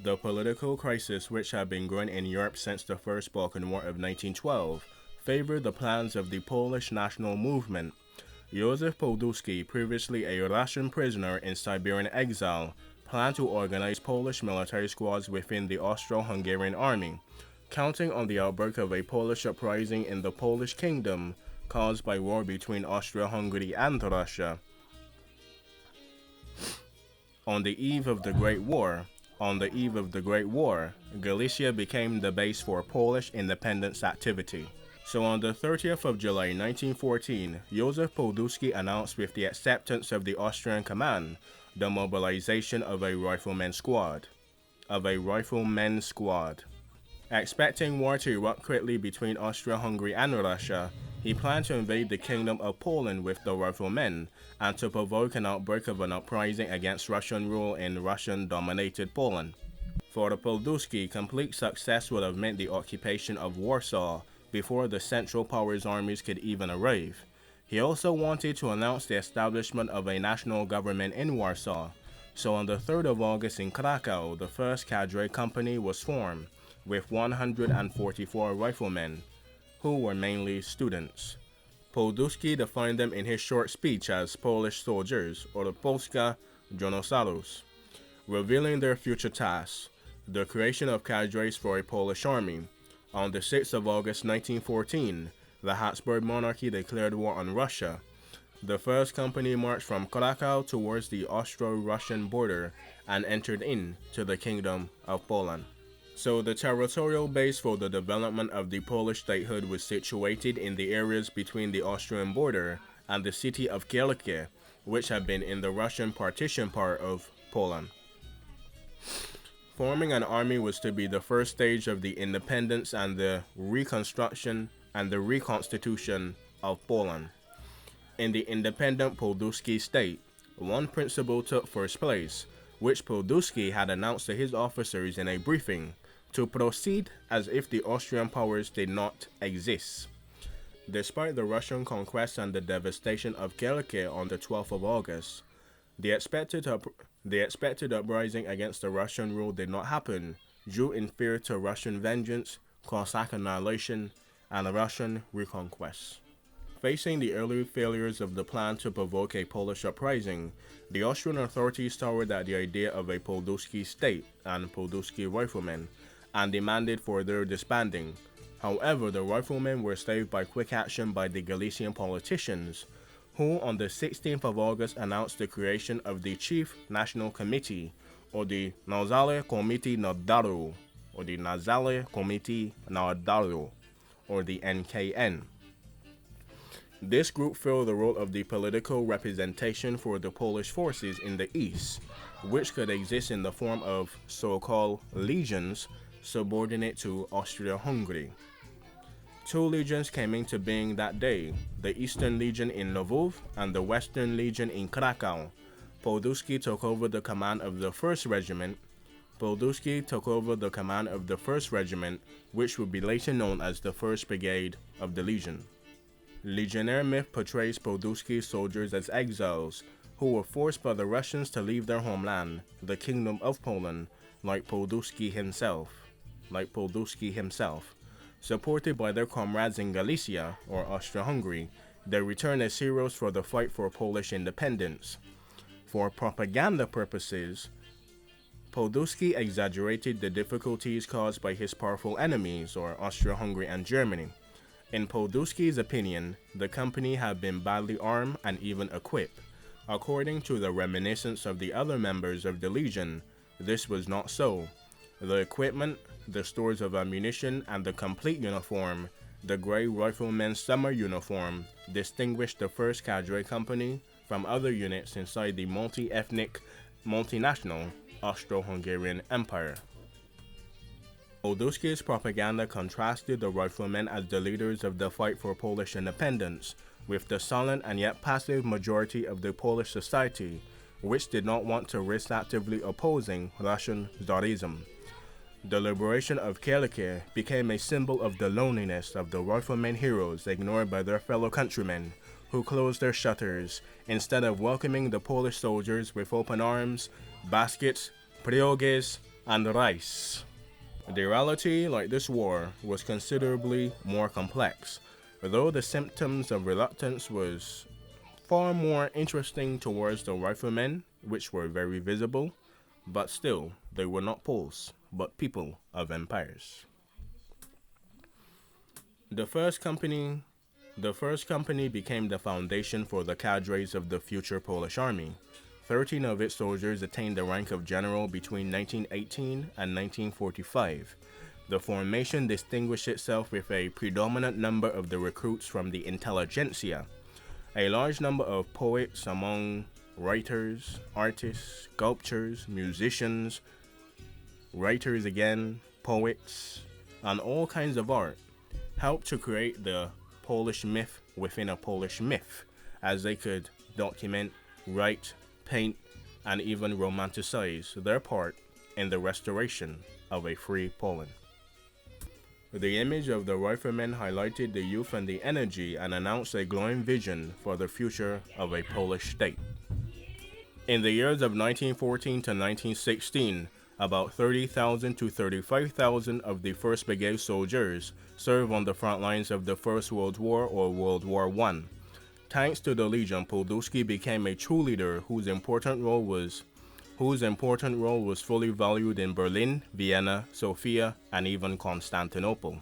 The political crisis, which had been growing in Europe since the First Balkan War of 1912, favored the plans of the Polish national movement. Józef Podusky, previously a Russian prisoner in Siberian exile, planned to organize Polish military squads within the Austro-Hungarian army, counting on the outbreak of a Polish uprising in the Polish kingdom caused by war between Austria-Hungary and Russia. On the eve of the Great War, Galicia became the base for Polish independence activity. So on the 30th of July 1914, Józef Podusky announced with the acceptance of the Austrian command the mobilization of a rifleman squad. Expecting war to erupt quickly between Austria-Hungary and Russia, he planned to invade the Kingdom of Poland with the riflemen and to provoke an outbreak of an uprising against Russian rule in Russian-dominated Poland. For the Podusky, complete success would have meant the occupation of Warsaw before the Central Powers armies could even arrive. He also wanted to announce the establishment of a national government in Warsaw, so on the 3rd of August in Krakow, the first cadre company was formed, with 144 riflemen, who were mainly students. Podusky defined them in his short speech as Polish soldiers, or Polska Żołnierze, revealing their future tasks, the creation of cadres for a Polish army. On the 6th of August 1914, the Habsburg Monarchy declared war on Russia. The first company marched from Krakow towards the Austro-Russian border and entered into the Kingdom of Poland. So the territorial base for the development of the Polish statehood was situated in the areas between the Austrian border and the city of Kielce, which had been in the Russian partition part of Poland. Forming an army was to be the first stage of the independence and the reconstruction and the reconstitution of Poland. In the independent Podusky state, one principle took first place, which Podusky had announced to his officers in a briefing, to proceed as if the Austrian powers did not exist. Despite the Russian conquest and the devastation of Kielce on the 12th of August, the expected uprising against the Russian rule did not happen, due in fear to Russian vengeance, Cossack annihilation, and Russian reconquest. Facing the early failures of the plan to provoke a Polish uprising, the Austrian authorities towered at the idea of a Podusky state and Podusky riflemen, and demanded for their disbanding. However, the riflemen were saved by quick action by the Galician politicians, who on the 16th of August announced the creation of the Chief National Committee, or the Nazale Komity Narodowy, or the NKN. This group filled the role of the political representation for the Polish forces in the east, which could exist in the form of so-called legions subordinate to Austria-Hungary. Two legions came into being that day, the Eastern Legion in Lwów and the Western Legion in Krakow. Podusky took over the command of the 1st Regiment, which would be later known as the 1st Brigade of the Legion. Legionnaire myth portrays Podusky's soldiers as exiles, who were forced by the Russians to leave their homeland, the Kingdom of Poland, like Podusky himself. Supported by their comrades in Galicia, or Austria-Hungary, they returned as heroes for the fight for Polish independence. For propaganda purposes, Podusky exaggerated the difficulties caused by his powerful enemies, or Austria-Hungary and Germany. In Podusky's opinion, the company had been badly armed and even equipped. According to the reminiscence of the other members of the Legion, this was not so. The equipment, the stores of ammunition, and the complete uniform, the Grey Rifleman's summer uniform, distinguished the 1st Cadre Company from other units inside the multi-ethnic, multinational Austro-Hungarian Empire. Podusky's propaganda contrasted the riflemen as the leaders of the fight for Polish independence, with the silent and yet passive majority of the Polish society, which did not want to risk actively opposing Russian Tsarism. The liberation of Kielce became a symbol of the loneliness of the riflemen heroes ignored by their fellow countrymen, who closed their shutters instead of welcoming the Polish soldiers with open arms, baskets, pierogies, and rice. The reality, like this war, was considerably more complex, though the symptoms of reluctance was far more interesting towards the riflemen, which were very visible, but still, they were not Poles, but people of empires. The first company became the foundation for the cadres of the future Polish army. 13 of its soldiers attained the rank of general between 1918 and 1945. The formation distinguished itself with a predominant number of the recruits from the intelligentsia, a large number of poets among writers, artists, sculptors, musicians, writers again, poets, and all kinds of art, helped to create the Polish myth within a Polish myth, as they could document, write, paint, and even romanticize their part in the restoration of a free Poland. The image of the riflemen highlighted the youth and the energy and announced a glowing vision for the future of a Polish state. In the years of 1914 to 1916, about 30,000 to 35,000 of the 1st Brigade soldiers served on the front lines of the First World War or World War I. Thanks to the Legion, Podusky became a true leader whose important role was fully valued in Berlin, Vienna, Sofia, and even Constantinople.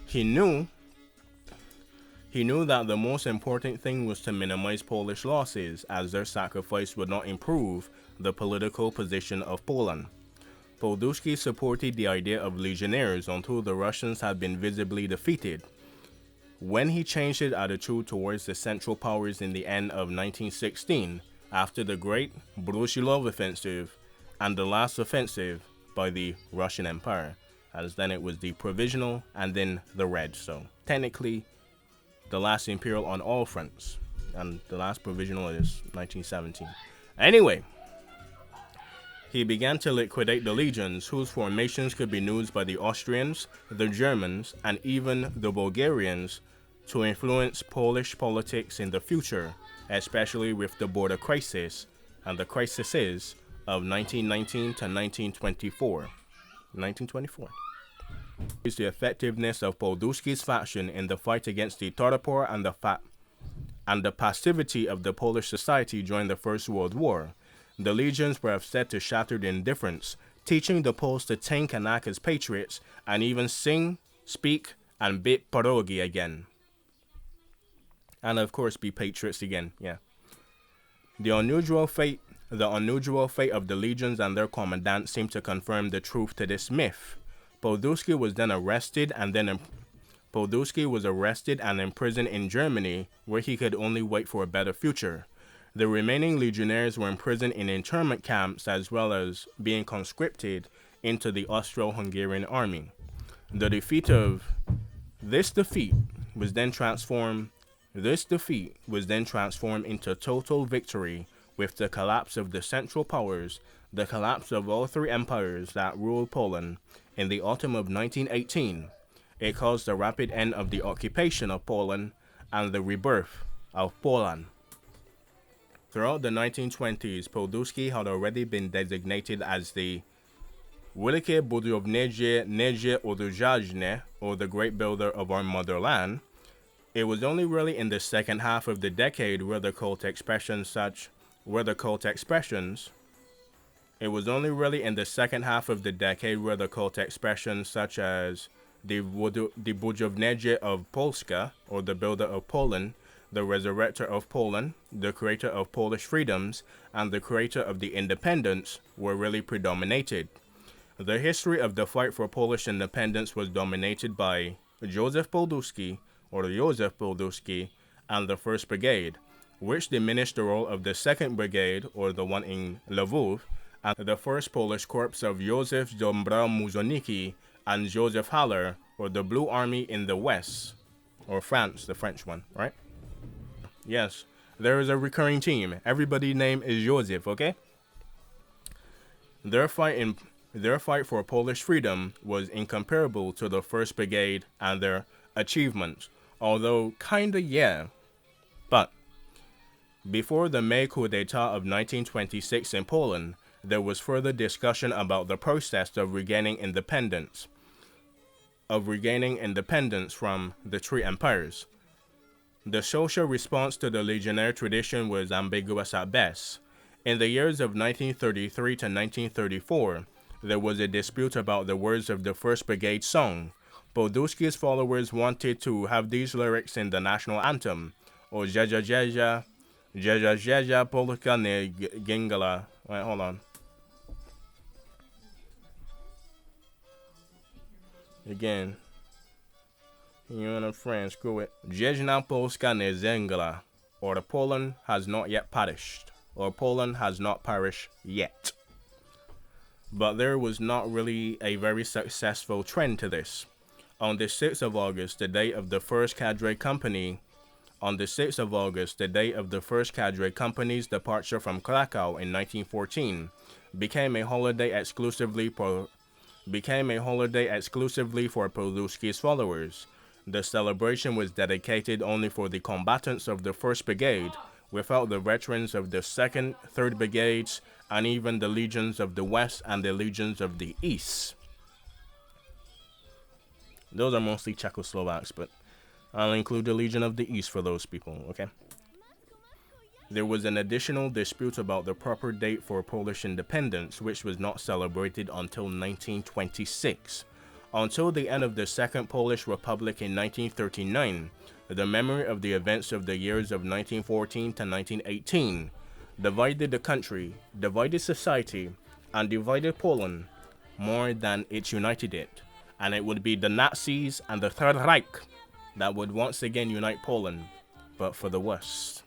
He knew that the most important thing was to minimize Polish losses, as their sacrifice would not improve the political position of Poland. Podusky supported the idea of legionnaires until the Russians had been visibly defeated. When he changed his attitude towards the Central Powers in the end of 1916, after the Great Brusilov Offensive and the last offensive by the Russian Empire, as then it was the Provisional and then the Red, so technically the last Imperial on all fronts, and the last Provisional is 1917. Anyway, he began to liquidate the legions, whose formations could be used by the Austrians, the Germans, and even the Bulgarians to influence Polish politics in the future, especially with the border crisis and the crises of 1919 to 1924. Is the effectiveness of Podusky's faction in the fight against the Torpor and the passivity of the Polish society during the First World War. The legions were set to shattered indifference, teaching the Poles to think and act as patriots, and even sing, speak, and bit pierogi again. And of course be patriots again, yeah. The unusual fate of the legions and their commandant seemed to confirm the truth to this myth. Podusky was arrested and imprisoned in Germany, where he could only wait for a better future. The remaining legionnaires were imprisoned in internment camps as well as being conscripted into the Austro-Hungarian army. This defeat was then transformed into total victory with the collapse of the Central Powers, the collapse of all three empires that ruled Poland in the autumn of 1918. It caused the rapid end of the occupation of Poland and the rebirth of Poland. Throughout the 1920s, Podusky had already been designated as the Wielkie Budownicze Nasze Ojczyzny, or the Great Builder of our Motherland. It was only really in the second half of the decade where the cult expressions such as the Budownicze of Polska, or the Builder of Poland, the Resurrector of Poland, the Creator of Polish Freedoms, and the Creator of the Independence were really predominated. The history of the fight for Polish independence was dominated by Joseph Podusky, and the 1st Brigade, which diminished the role of the 2nd Brigade, or the one in Lwów, and the 1st Polish Corps of Józef Dąbrów-Mużoniki and Joseph Haller, or the Blue Army in the West, or France, the French one, right? Yes, there is a recurring theme. Everybody's name is Joseph, okay? Their fight for Polish freedom was incomparable to the 1st Brigade and their achievements, although kinda yeah. But before the May coup d'etat of 1926 in Poland, there was further discussion about the process of regaining independence from the three empires. The social response to the legionnaire tradition was ambiguous at best. In the years of 1933 to 1934, there was a dispute about the words of the 1st Brigade song. Podusky's followers wanted to have these lyrics in the national anthem, or Jeja Jeja, Jeja Jeja Polska Gingala. Wait, hold on. Again. You and a friend, screw it. Jejna Polska nie zengla, or Poland has not yet perished, or Poland has not perished yet. But there was not really a very successful trend to this. On the 6th of August, the day of the 1st Cadre Company, Company's departure from Krakow in 1914, became a holiday exclusively for Podusky's followers. The celebration was dedicated only for the combatants of the 1st Brigade, without the veterans of the 2nd, 3rd Brigades, and even the legions of the West and the legions of the East. Those are mostly Czechoslovaks, but I'll include the Legion of the East for those people, okay? There was an additional dispute about the proper date for Polish independence, which was not celebrated until 1926. Until the end of the Second Polish Republic in 1939, the memory of the events of the years of 1914 to 1918 divided the country, divided society, and divided Poland more than it united it. And it would be the Nazis and the Third Reich that would once again unite Poland, but for the worse.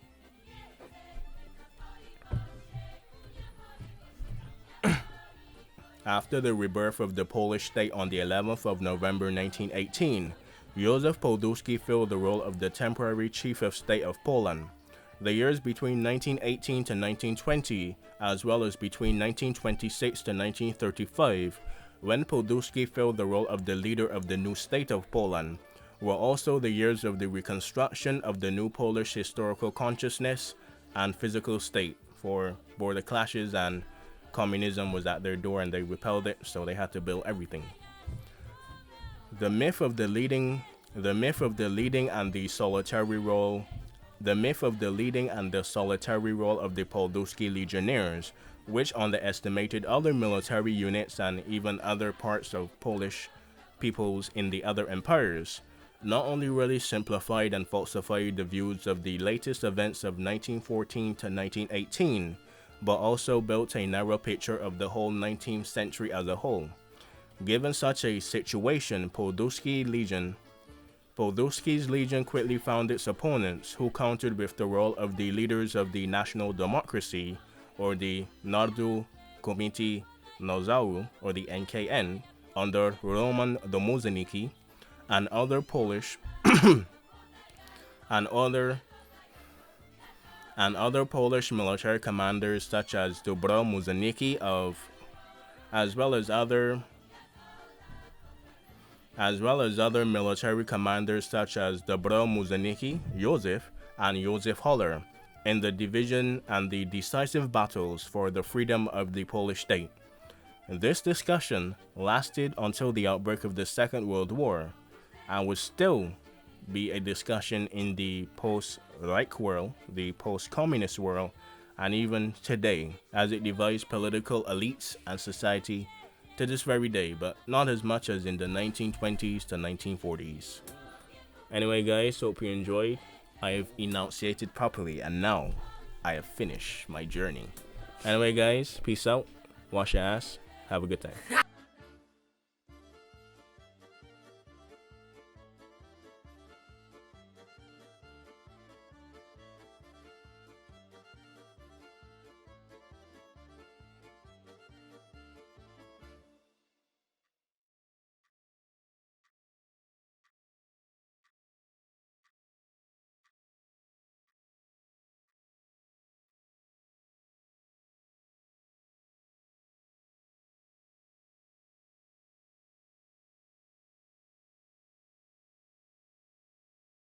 After the rebirth of the Polish state on the 11th of November 1918, Józef Podusky filled the role of the temporary chief of state of Poland. The years between 1918 to 1920, as well as between 1926 to 1935, when Podusky filled the role of the leader of the new state of Poland, were also the years of the reconstruction of the new Polish historical consciousness and physical state, for border clashes and communism was at their door and they repelled it, so they had to build everything. The myth of the leading and the solitary role of the Podusky Legionnaires, which underestimated other military units and even other parts of Polish peoples in the other empires, not only really simplified and falsified the views of the latest events of 1914 to 1918, but also built a narrow picture of the whole 19th century as a whole. Given such a situation, Podusky's Legion quickly found its opponents, who countered with the role of the leaders of the National Democracy, or the Narodu Komity Narodowy, or the NKN, under Roman Domozheniki, and other Polish military commanders such as Dobro Muzheniki as well as other military commanders such as Dobro Muzheniki, Joseph, and Joseph Holler, in the division and the decisive battles for the freedom of the Polish state. This discussion lasted until the outbreak of the Second World War, and would still be a discussion in the post-Reich world, the post-communist world, and even today, as it divides political elites and society to this very day, but not as much as in the 1920s to 1940s. Anyway guys, hope you enjoyed. I have enunciated properly, and now I have finished my journey. Anyway guys, peace out, wash your ass, have a good time.